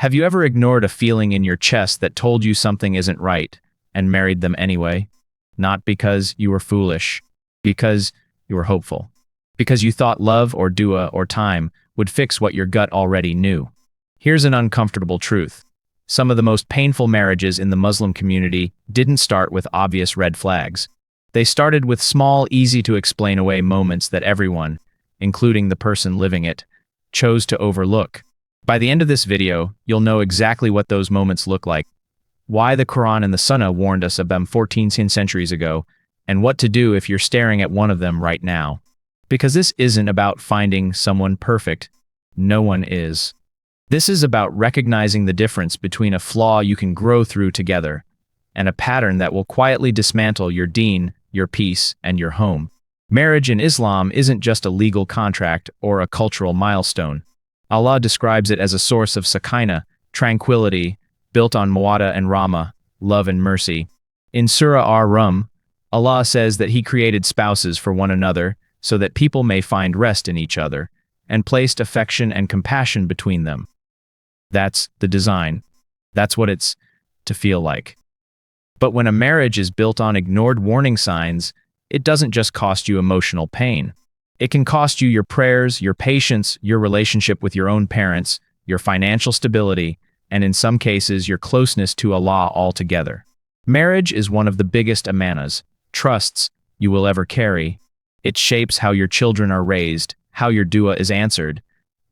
Have you ever ignored a feeling in your chest that told you something isn't right and married them anyway? Not because you were foolish, because you were hopeful. Because you thought love or dua or time would fix what your gut already knew. Here's an uncomfortable truth. Some of the most painful marriages in the Muslim community didn't start with obvious red flags. They started with small, easy-to-explain away moments that everyone, including the person living it, chose to overlook. By the end of this video, you'll know exactly what those moments look like, why the Qur'an and the Sunnah warned us of them 14 centuries ago, and what to do if you're staring at one of them right now. Because this isn't about finding someone perfect. No one is. This is about recognizing the difference between a flaw you can grow through together and a pattern that will quietly dismantle your deen, your peace, and your home. Marriage in Islam isn't just a legal contract or a cultural milestone. Allah describes it as a source of sakina, tranquility, built on mawadda and rahmah, love and mercy. In Surah Ar-Rum, Allah says that He created spouses for one another so that people may find rest in each other, and placed affection and compassion between them. That's the design. That's what it's to feel like. But when a marriage is built on ignored warning signs, it doesn't just cost you emotional pain. It can cost you your prayers, your patience, your relationship with your own parents, your financial stability, and in some cases, your closeness to Allah altogether. Marriage is one of the biggest amanas, trusts, you will ever carry. It shapes how your children are raised, how your dua is answered,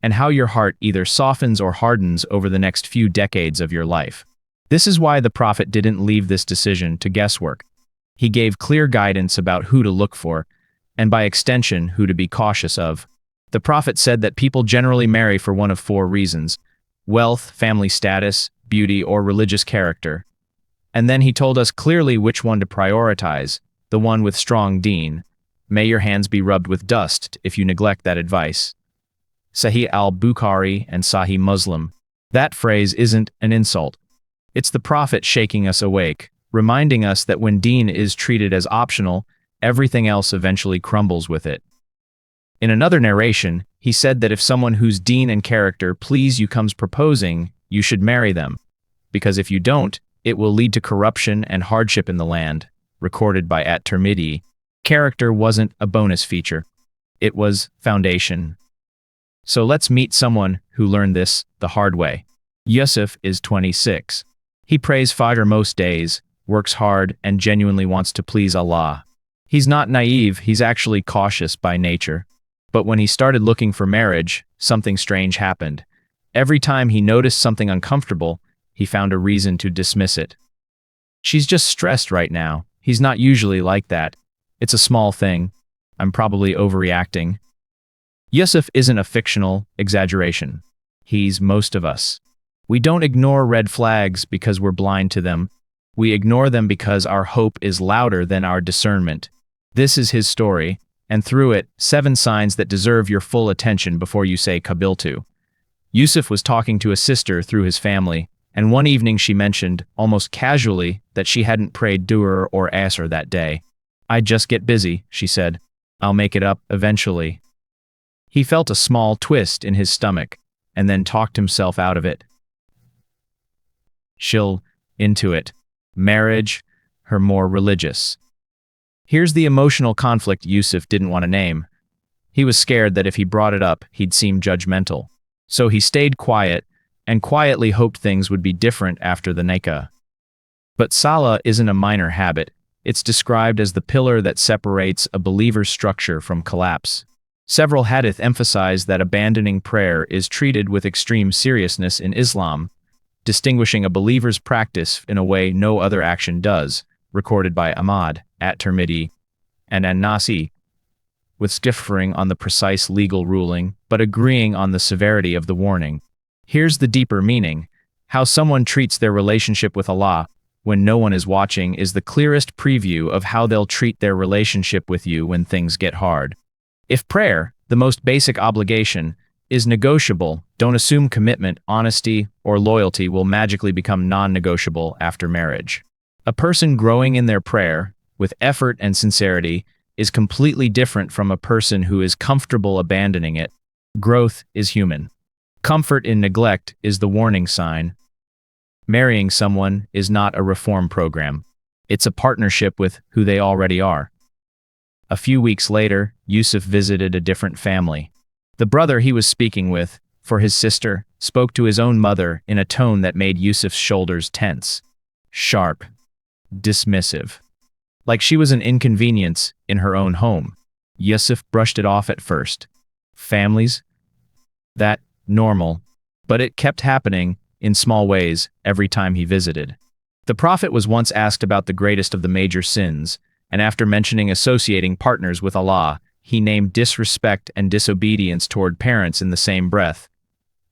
and how your heart either softens or hardens over the next few decades of your life. This is why the Prophet didn't leave this decision to guesswork. He gave clear guidance about who to look for, and by extension, who to be cautious of. The Prophet said that people generally marry for one of four reasons: wealth, family status, beauty, or religious character. And then he told us clearly which one to prioritize, the one with strong deen. May your hands be rubbed with dust if you neglect that advice. Sahih al-Bukhari and Sahih Muslim. That phrase isn't an insult. It's the Prophet shaking us awake, reminding us that when deen is treated as optional, everything else eventually crumbles with it. In another narration, he said that if someone whose deen and character please you comes proposing, you should marry them, because if you don't, it will lead to corruption and hardship in the land, recorded by At-Tirmidhi. Character wasn't a bonus feature. It was foundation. So let's meet someone who learned this the hard way. Yusuf is 26. He prays Fajr most days, works hard, and genuinely wants to please Allah. He's not naive, he's actually cautious by nature. But when he started looking for marriage, something strange happened. Every time he noticed something uncomfortable, he found a reason to dismiss it. She's just stressed right now. He's not usually like that. It's a small thing. I'm probably overreacting. Yusuf isn't a fictional exaggeration. He's most of us. We don't ignore red flags because we're blind to them. We ignore them because our hope is louder than our discernment. This is his story, and through it, 7 signs that deserve your full attention before you say Qabiltu. Yusuf was talking to a sister through his family, and one evening she mentioned, almost casually, that she hadn't prayed Duhr or Asr that day. "I just get busy," she said. "I'll make it up eventually." He felt a small twist in his stomach, and then talked himself out of it. She'll into it. Marriage, her more religious. Here's the emotional conflict Yusuf didn't want to name. He was scared that if he brought it up, he'd seem judgmental. So he stayed quiet, and quietly hoped things would be different after the nikah. But salah isn't a minor habit. It's described as the pillar that separates a believer's structure from collapse. Several hadith emphasize that abandoning prayer is treated with extreme seriousness in Islam, distinguishing a believer's practice in a way no other action does, recorded by Ahmad, At-Tirmidhi, and An-Nasi, with differing on the precise legal ruling, but agreeing on the severity of the warning. Here's the deeper meaning. How someone treats their relationship with Allah when no one is watching is the clearest preview of how they'll treat their relationship with you when things get hard. If prayer, the most basic obligation, is negotiable, don't assume commitment, honesty, or loyalty will magically become non-negotiable after marriage. A person growing in their prayer, with effort and sincerity, is completely different from a person who is comfortable abandoning it. Growth is human. Comfort in neglect is the warning sign. Marrying someone is not a reform program. It's a partnership with who they already are. A few weeks later, Yusuf visited a different family. The brother he was speaking with, for his sister, spoke to his own mother in a tone that made Yusuf's shoulders tense. Sharp. Dismissive. Like she was an inconvenience in her own home. Yusuf brushed it off at first. Families? That, normal. But it kept happening, in small ways, every time he visited. The Prophet was once asked about the greatest of the major sins, and after mentioning associating partners with Allah, he named disrespect and disobedience toward parents in the same breath.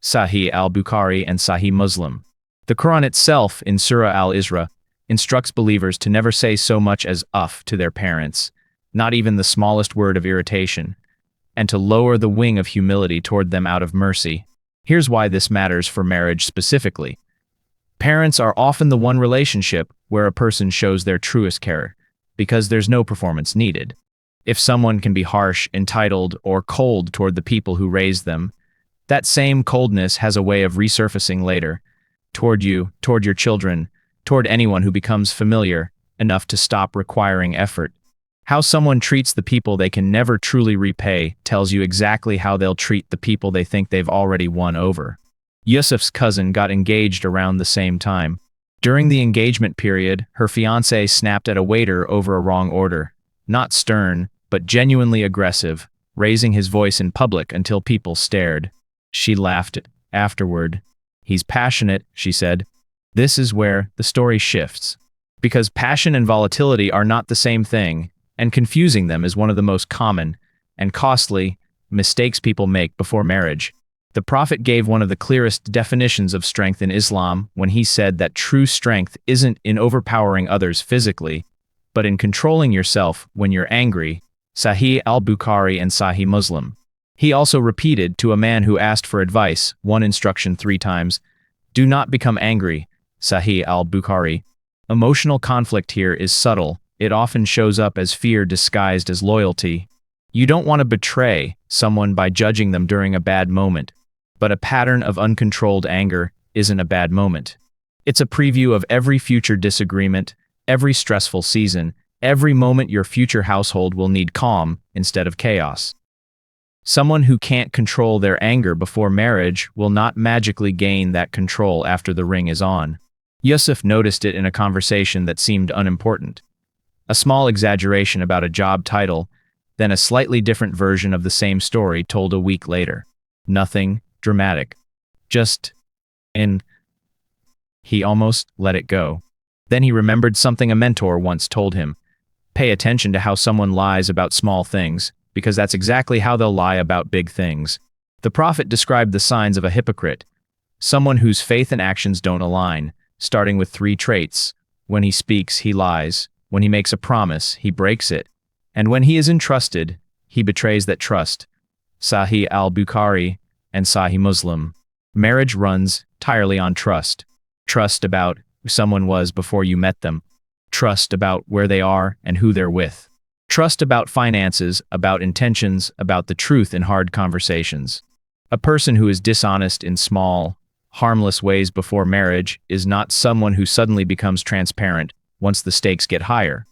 Sahih al-Bukhari and Sahih Muslim. The Quran itself, in Surah al-Isra, instructs believers to never say so much as uff to their parents, not even the smallest word of irritation, and to lower the wing of humility toward them out of mercy. Here's why this matters for marriage specifically. Parents are often the one relationship where a person shows their truest care, because there's no performance needed. If someone can be harsh, entitled, or cold toward the people who raised them, that same coldness has a way of resurfacing later, toward you, toward your children, toward anyone who becomes familiar enough to stop requiring effort. How someone treats the people they can never truly repay tells you exactly how they'll treat the people they think they've already won over. Yusuf's cousin got engaged around the same time. During the engagement period, her fiancé snapped at a waiter over a wrong order. Not stern, but genuinely aggressive, raising his voice in public until people stared. She laughed afterward. He's passionate, she said. This is where the story shifts. Because passion and volatility are not the same thing, and confusing them is one of the most common and costly mistakes people make before marriage. The Prophet gave one of the clearest definitions of strength in Islam when he said that true strength isn't in overpowering others physically, but in controlling yourself when you're angry. Sahih al-Bukhari and Sahih Muslim. He also repeated to a man who asked for advice, one instruction 3 times, do not become angry. Sahih al-Bukhari. Emotional conflict here is subtle. It often shows up as fear disguised as loyalty. You don't want to betray someone by judging them during a bad moment. But a pattern of uncontrolled anger isn't a bad moment. It's a preview of every future disagreement, every stressful season, every moment your future household will need calm instead of chaos. Someone who can't control their anger before marriage will not magically gain that control after the ring is on. Yusuf noticed it in a conversation that seemed unimportant. A small exaggeration about a job title, then a slightly different version of the same story told a week later. Nothing dramatic. Just he almost let it go. Then he remembered something a mentor once told him. Pay attention to how someone lies about small things, because that's exactly how they'll lie about big things. The Prophet described the signs of a hypocrite, someone whose faith and actions don't align, starting with 3 traits. When he speaks, he lies. When he makes a promise, he breaks it. And when he is entrusted, he betrays that trust. Sahih al-Bukhari and Sahih Muslim. Marriage runs entirely on trust. Trust about who someone was before you met them. Trust about where they are and who they're with. Trust about finances, about intentions, about the truth in hard conversations. A person who is dishonest in small, harmless ways before marriage is not someone who suddenly becomes transparent once the stakes get higher.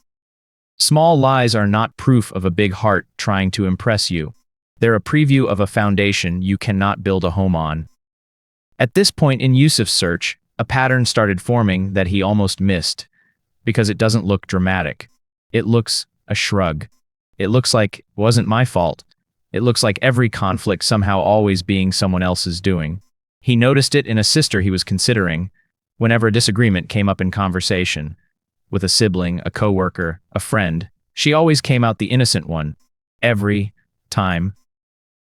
Small lies are not proof of a big heart trying to impress you. They're a preview of a foundation you cannot build a home on. At this point in Yusuf's search, a pattern started forming that he almost missed, because it doesn't look dramatic. It looks a shrug. It looks like it wasn't my fault. It looks like every conflict somehow always being someone else's doing. He noticed it in a sister he was considering, whenever a disagreement came up in conversation. With a sibling, a coworker, a friend, she always came out the innocent one. Every time.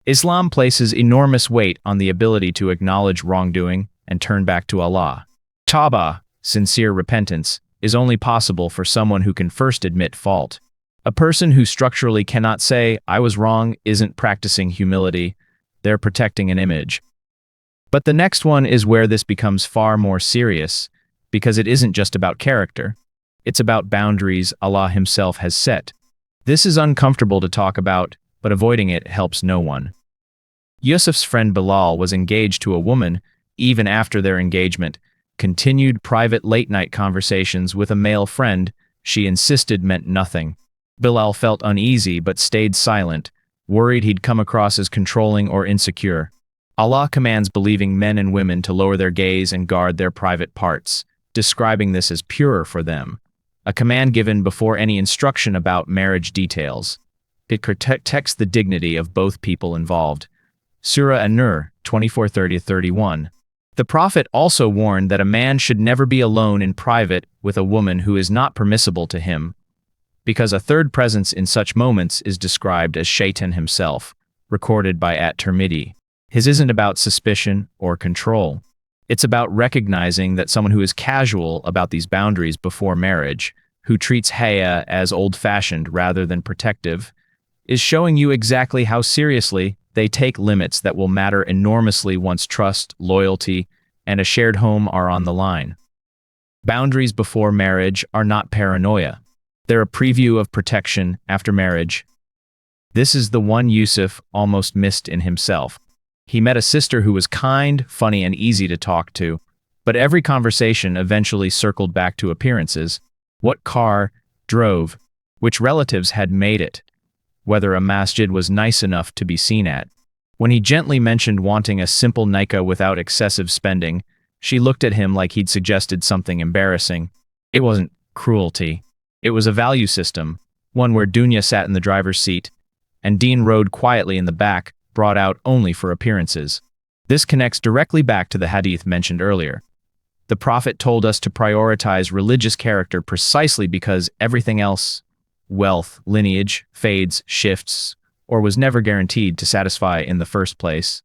Islam places enormous weight on the ability to acknowledge wrongdoing and turn back to Allah. Tawbah, sincere repentance, is only possible for someone who can first admit fault. A person who structurally cannot say, I was wrong, isn't practicing humility. They're protecting an image. But the next one is where this becomes far more serious, because it isn't just about character. It's about boundaries Allah Himself has set. This is uncomfortable to talk about, but avoiding it helps no one. Yusuf's friend Bilal was engaged to a woman even after their engagement, continued private late-night conversations with a male friend she insisted meant nothing. Bilal felt uneasy but stayed silent, worried he'd come across as controlling or insecure. Allah commands believing men and women to lower their gaze and guard their private parts, describing this as pure for them, a command given before any instruction about marriage details. It protects the dignity of both people involved. Surah An-Nur 24:30-31. The Prophet also warned that a man should never be alone in private with a woman who is not permissible to him, because a third presence in such moments is described as Shaitan himself, recorded by At-Tirmidhi. His isn't about suspicion or control. It's about recognizing that someone who is casual about these boundaries before marriage, who treats haya as old-fashioned rather than protective, is showing you exactly how seriously they take limits that will matter enormously once trust, loyalty, and a shared home are on the line. Boundaries before marriage are not paranoia. They're a preview of protection after marriage. This is the one Yusuf almost missed in himself. He met a sister who was kind, funny, and easy to talk to, but every conversation eventually circled back to appearances. What car drove, which relatives had made it, whether a masjid was nice enough to be seen at. When he gently mentioned wanting a simple nikah without excessive spending, she looked at him like he'd suggested something embarrassing. It wasn't cruelty. It was a value system, one where Dunya sat in the driver's seat, and Dean rode quietly in the back, brought out only for appearances. This connects directly back to the hadith mentioned earlier. The Prophet told us to prioritize religious character precisely because everything else, wealth, lineage, fades, shifts, or was never guaranteed to satisfy in the first place.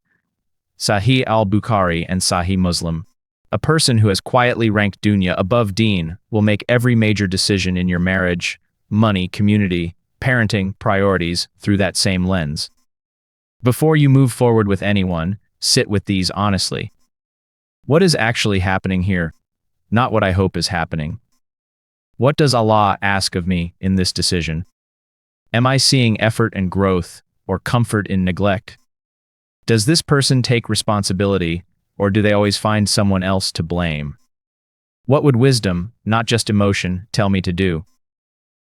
Sahih al-Bukhari and Sahih Muslim. A person who has quietly ranked dunya above deen will make every major decision in your marriage, money, community, parenting, priorities through that same lens. Before you move forward with anyone, sit with these honestly. What is actually happening here? Not what I hope is happening. What does Allah ask of me in this decision? Am I seeing effort and growth, or comfort in neglect? Does this person take responsibility, or do they always find someone else to blame? What would wisdom, not just emotion, tell me to do?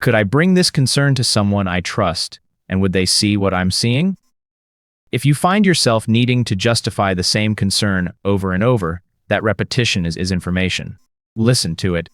Could I bring this concern to someone I trust, and would they see what I'm seeing? If you find yourself needing to justify the same concern over and over, that repetition is information. Listen to it.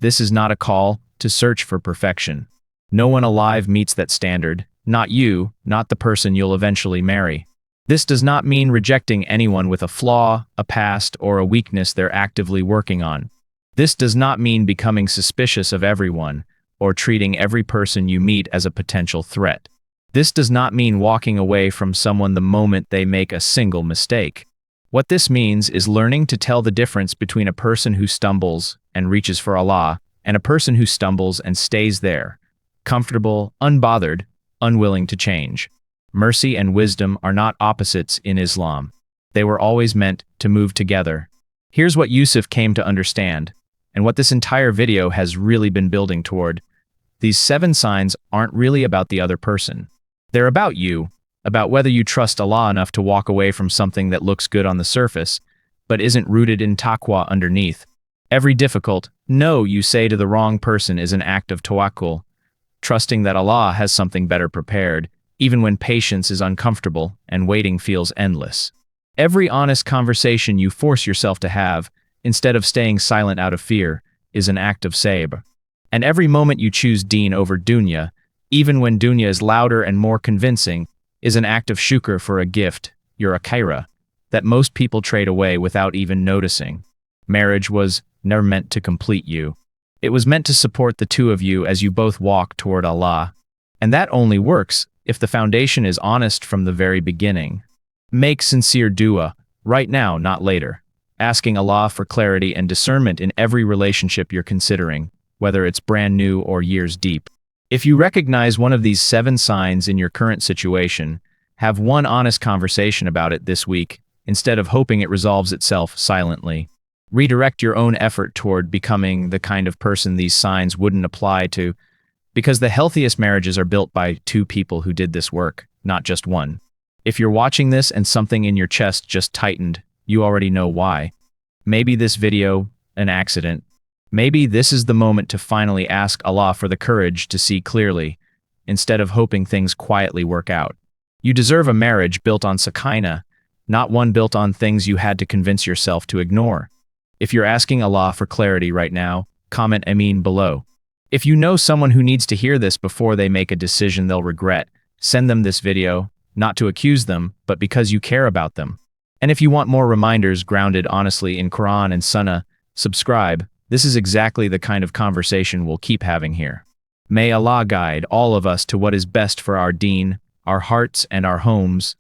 This is not a call to search for perfection. No one alive meets that standard, not you, not the person you'll eventually marry. This does not mean rejecting anyone with a flaw, a past, or a weakness they're actively working on. This does not mean becoming suspicious of everyone, or treating every person you meet as a potential threat. This does not mean walking away from someone the moment they make a single mistake. What this means is learning to tell the difference between a person who stumbles and reaches for Allah, and a person who stumbles and stays there, comfortable, unbothered, unwilling to change. Mercy and wisdom are not opposites in Islam. They were always meant to move together. Here's what Yusuf came to understand, and what this entire video has really been building toward. These 7 signs aren't really about the other person. They're about you, about whether you trust Allah enough to walk away from something that looks good on the surface, but isn't rooted in taqwa underneath. Every difficult no you say to the wrong person is an act of tawakkul, trusting that Allah has something better prepared, even when patience is uncomfortable and waiting feels endless. Every honest conversation you force yourself to have, instead of staying silent out of fear, is an act of sabr. And every moment you choose deen over dunya, even when dunya is louder and more convincing, is an act of shukr for a gift, your akira, that most people trade away without even noticing. Marriage was never meant to complete you. It was meant to support the two of you as you both walk toward Allah. And that only works if the foundation is honest from the very beginning. Make sincere dua, right now, not later, asking Allah for clarity and discernment in every relationship you're considering, whether it's brand new or years deep. If you recognize one of these 7 signs in your current situation, have one honest conversation about it this week, instead of hoping it resolves itself silently. Redirect your own effort toward becoming the kind of person these signs wouldn't apply to, because the healthiest marriages are built by 2 people who did this work, not just one. If you're watching this and something in your chest just tightened, you already know why. Maybe this video, an accident. Maybe this is the moment to finally ask Allah for the courage to see clearly, instead of hoping things quietly work out. You deserve a marriage built on sakina, not one built on things you had to convince yourself to ignore. If you're asking Allah for clarity right now, comment Ameen below. If you know someone who needs to hear this before they make a decision they'll regret, send them this video, not to accuse them, but because you care about them. And if you want more reminders grounded honestly in Qur'an and Sunnah, subscribe. This is exactly the kind of conversation we'll keep having here. May Allah guide all of us to what is best for our deen, our hearts, and our homes.